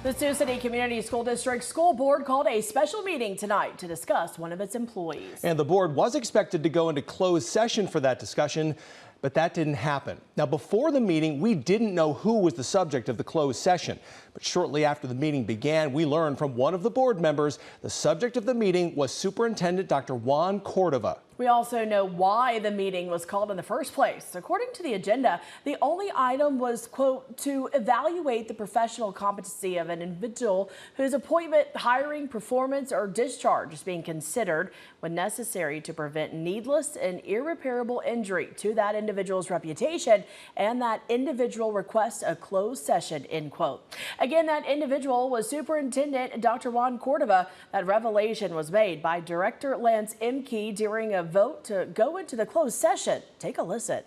The Sioux City Community School District School Board called a special meeting tonight to discuss one of its employees. And the board was expected to go into closed session for that discussion, but that didn't happen. Now, before the meeting, we didn't know who was the subject of the closed session. But shortly after the meeting began, we learned from one of the board members the subject of the meeting was Superintendent Dr. Juan Co. We also know why the meeting was called in the first place. According to the agenda, the only item was, quote, to evaluate the professional competency of an individual whose appointment, hiring, performance, or discharge is being considered when necessary to prevent needless and irreparable injury to that individual's reputation, and that individual requests a closed session, end quote. Again, that individual was Superintendent Dr. Juan Co. That revelation was made by Director Lance Emke during a vote to go into the closed session. Take a listen.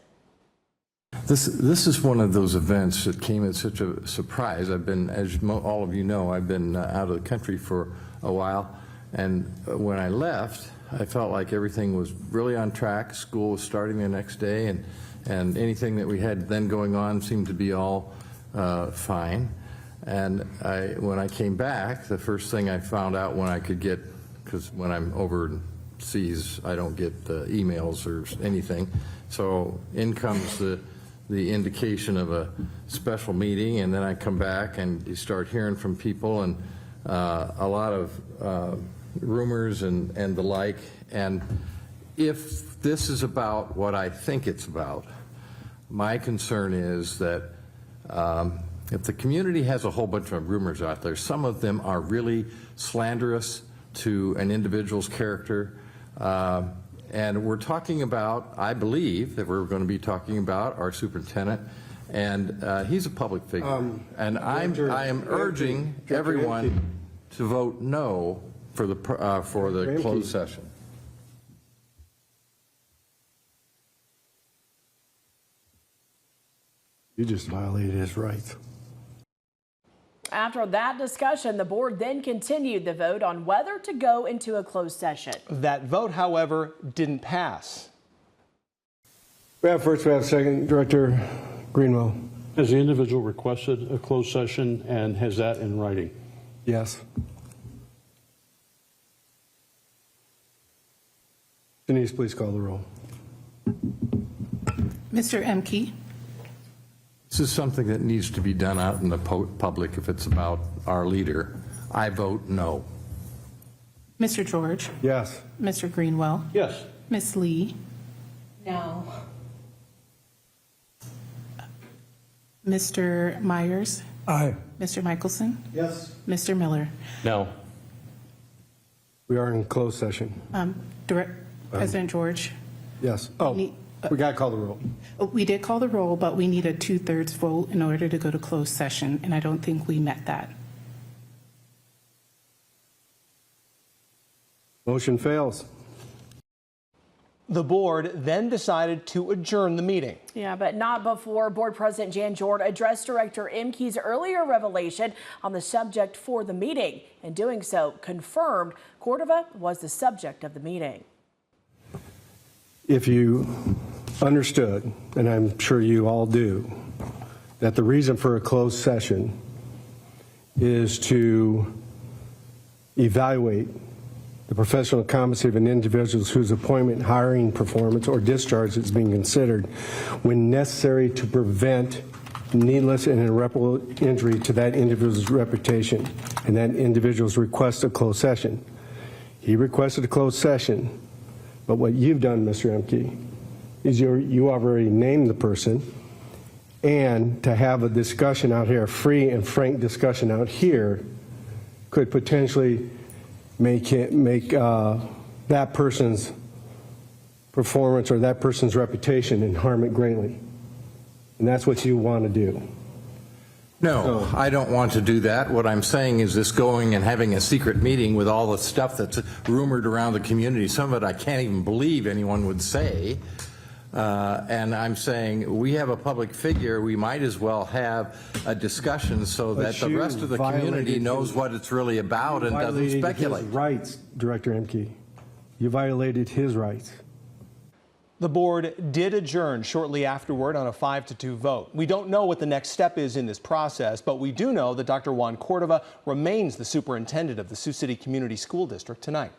This is one of those events that came as such a surprise. I've been, as all of you know, I've been out of the country for a while, and when I left, I felt like everything was really on track. School was starting the next day, and anything that we had then going on seemed to be all fine. And when I came back, the first thing I found out when I could get, because when I'm overseas, I don't get emails or anything. So in comes the indication of a special meeting, and then I come back and you start hearing from people, and a lot of rumors and the like. And if this is about what I think it's about, my concern is that if the community has a whole bunch of rumors out there, some of them are really slanderous to an individual's character. And we're talking about, I believe that we're going to be talking about our superintendent, and he's a public figure. And I am urging everyone to vote no for the closed session. You just violated his rights. After that discussion, the board then continued the vote on whether to go into a closed session. That vote, however, didn't pass. We have first, we have second. Director Greenwell. Has the individual requested a closed session, and has that in writing? Yes. Denise, please call the roll. Mr. Emke. This is something that needs to be done out in the public if it's about our leader. I vote no. Mr. George. Yes. Mr. Greenwell. Yes. Ms. Lee. No. Mr. Myers. Aye. Mr. Michelson. Yes. Mr. Miller. No. We are in closed session. President George. Yes. Oh, we got to call the roll. We did call the roll, but we need a 2/3 vote in order to go to closed session, and I don't think we met that. Motion fails. The board then decided to adjourn the meeting. Yeah, but not before Board President Jan Jord addressed Director Emke's earlier revelation on the subject for the meeting. In doing so, confirmed Cordova was the subject of the meeting. If you understood, and I'm sure you all do, that the reason for a closed session is to evaluate the professional competency of an individual whose appointment, hiring, performance, or discharge is being considered when necessary to prevent needless and irreparable injury to that individual's reputation, and that individual's request a closed session. He requested a closed session, but what you've done, Mr. Emke, is you already named the person, and to have a discussion out here, a free and frank discussion out here, could potentially make that person's performance or that person's reputation and harm it greatly. And that's what you want to do. No, I don't want to do that. What I'm saying is this going and having a secret meeting with all the stuff that's rumored around the community, some of it I can't even believe anyone would say. And I'm saying we have a public figure, we might as well have a discussion so that the rest of the community knows what it's really about and doesn't speculate. His rights, Director Emke. You violated his rights. The board did adjourn shortly afterward on a 5-2 vote. We don't know what the next step is in this process, but we do know that Dr. Juan Co remains the superintendent of the Sioux City Community School District tonight.